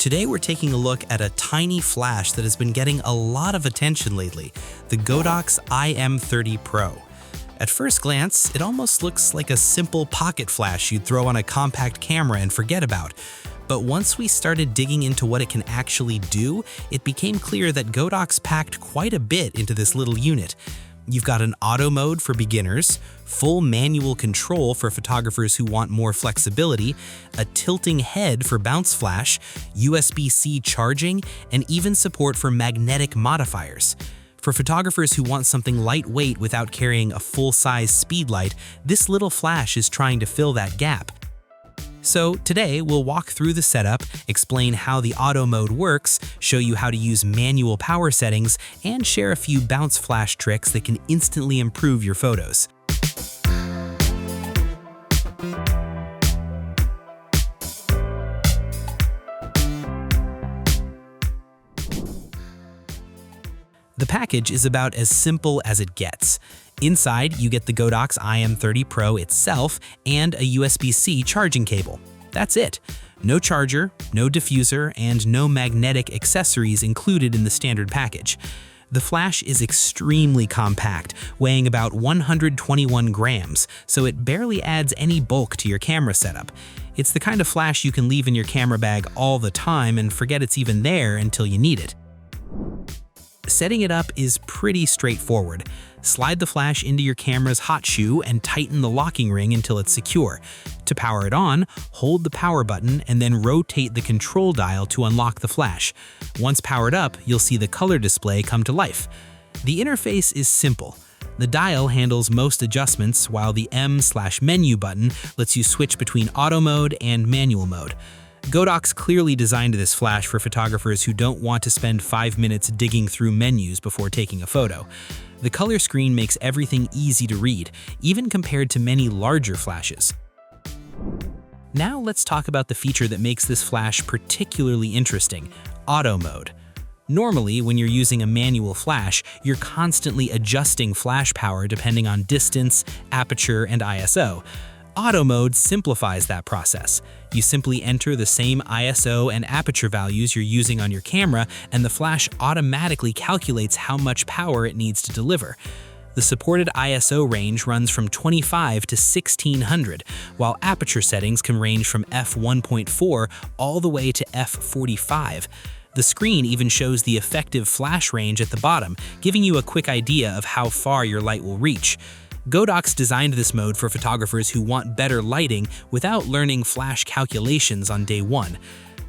Today we're taking a look at a tiny flash that has been getting a lot of attention lately, the Godox iM30Pro. At first glance, it almost looks like a simple pocket flash you'd throw on a compact camera and forget about. But once we started digging into what it can actually do, it became clear that Godox packed quite a bit into this little unit. You've got an auto mode for beginners, full manual control for photographers who want more flexibility, a tilting head for bounce flash, USB-C charging, and even support for magnetic modifiers. For photographers who want something lightweight without carrying a full-size speed light, this little flash is trying to fill that gap. So today we'll walk through the setup, explain how the auto mode works, show you how to use manual power settings, and share a few bounce flash tricks that can instantly improve your photos. The package is about as simple as it gets. Inside, you get the Godox iM30Pro itself and a USB-C charging cable. That's it. No charger, no diffuser, and no magnetic accessories included in the standard package. The flash is extremely compact, weighing about 121 grams, so it barely adds any bulk to your camera setup. It's the kind of flash you can leave in your camera bag all the time and forget it's even there until you need it. Setting it up is pretty straightforward. Slide the flash into your camera's hot shoe and tighten the locking ring until it's secure. To power it on, hold the power button and then rotate the control dial to unlock the flash. Once powered up, you'll see the color display come to life. The interface is simple. The dial handles most adjustments, while the M/menu button lets you switch between auto mode and manual mode. Godox clearly designed this flash for photographers who don't want to spend 5 minutes digging through menus before taking a photo. The color screen makes everything easy to read, even compared to many larger flashes. Now let's talk about the feature that makes this flash particularly interesting: auto mode. Normally, when you're using a manual flash, you're constantly adjusting flash power depending on distance, aperture, and ISO. Auto mode simplifies that process. You simply enter the same ISO and aperture values you're using on your camera, and the flash automatically calculates how much power it needs to deliver. The supported ISO range runs from 25 to 1600, while aperture settings can range from f1.4 all the way to f45. The screen even shows the effective flash range at the bottom, giving you a quick idea of how far your light will reach. Godox designed this mode for photographers who want better lighting without learning flash calculations on day one.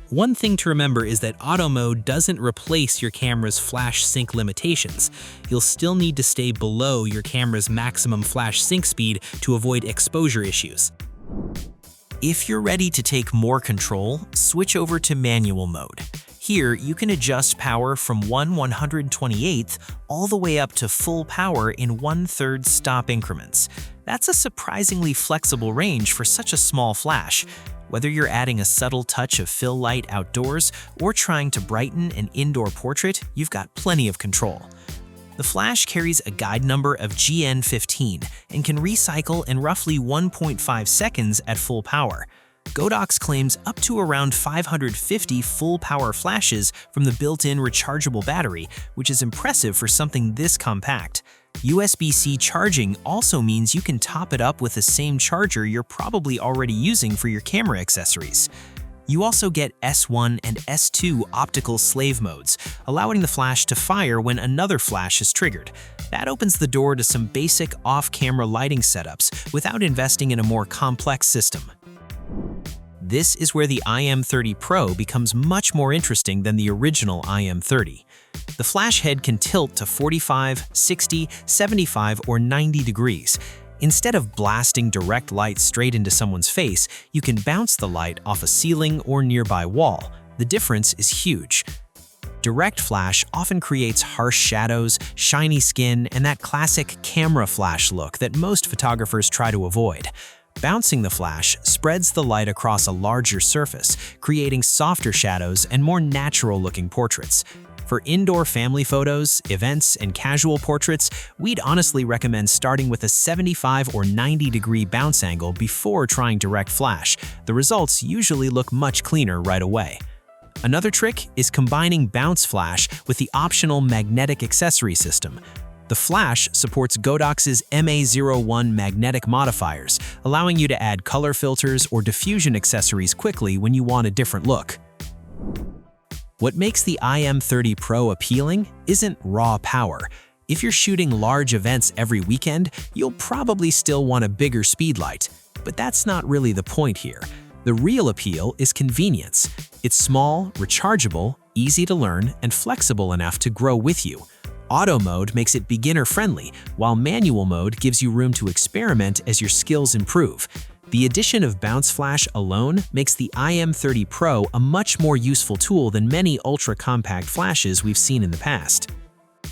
One thing to remember is that auto mode doesn't replace your camera's flash sync limitations. You'll still need to stay below your camera's maximum flash sync speed to avoid exposure issues. If you're ready to take more control, switch over to manual mode. Here, you can adjust power from 1/128th all the way up to full power in 1/3 stop increments. That's a surprisingly flexible range for such a small flash. Whether you're adding a subtle touch of fill light outdoors or trying to brighten an indoor portrait, you've got plenty of control. The flash carries a guide number of GN15 and can recycle in roughly 1.5 seconds at full power. Godox claims up to around 550 full-power flashes from the built-in rechargeable battery, which is impressive for something this compact. USB-C charging also means you can top it up with the same charger you're probably already using for your camera accessories. You also get S1 and S2 optical slave modes, allowing the flash to fire when another flash is triggered. That opens the door to some basic off-camera lighting setups without investing in a more complex system. This is where the iM30Pro becomes much more interesting than the original iM30. The flash head can tilt to 45, 60, 75, or 90 degrees. Instead of blasting direct light straight into someone's face, you can bounce the light off a ceiling or nearby wall. The difference is huge. Direct flash often creates harsh shadows, shiny skin, and that classic camera flash look that most photographers try to avoid. Bouncing the flash spreads the light across a larger surface, creating softer shadows and more natural-looking portraits. For indoor family photos, events, and casual portraits, we'd honestly recommend starting with a 75 or 90-degree bounce angle before trying direct flash. The results usually look much cleaner right away. Another trick is combining bounce flash with the optional magnetic accessory system. The flash supports Godox's MA01 magnetic modifiers, allowing you to add color filters or diffusion accessories quickly when you want a different look. What makes the iM30Pro appealing isn't raw power. If you're shooting large events every weekend, you'll probably still want a bigger speed light. But that's not really the point here. The real appeal is convenience. It's small, rechargeable, easy to learn, and flexible enough to grow with you. Auto mode makes it beginner-friendly, while manual mode gives you room to experiment as your skills improve. The addition of bounce flash alone makes the iM30Pro a much more useful tool than many ultra-compact flashes we've seen in the past.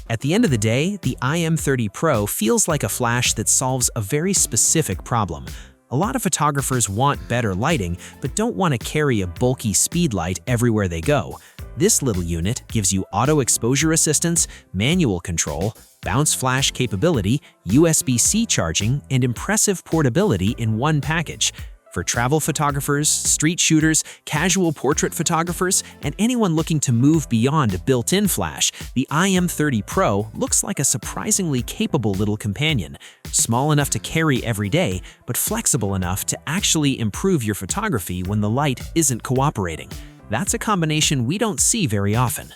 At the end of the day, the iM30Pro feels like a flash that solves a very specific problem. A lot of photographers want better lighting, but don't want to carry a bulky speed light everywhere they go. This little unit gives you auto exposure assistance, manual control, bounce flash capability, USB-C charging, and impressive portability in one package. For travel photographers, street shooters, casual portrait photographers, and anyone looking to move beyond a built-in flash, the iM30Pro looks like a surprisingly capable little companion. Small enough to carry every day, but flexible enough to actually improve your photography when the light isn't cooperating. That's a combination we don't see very often.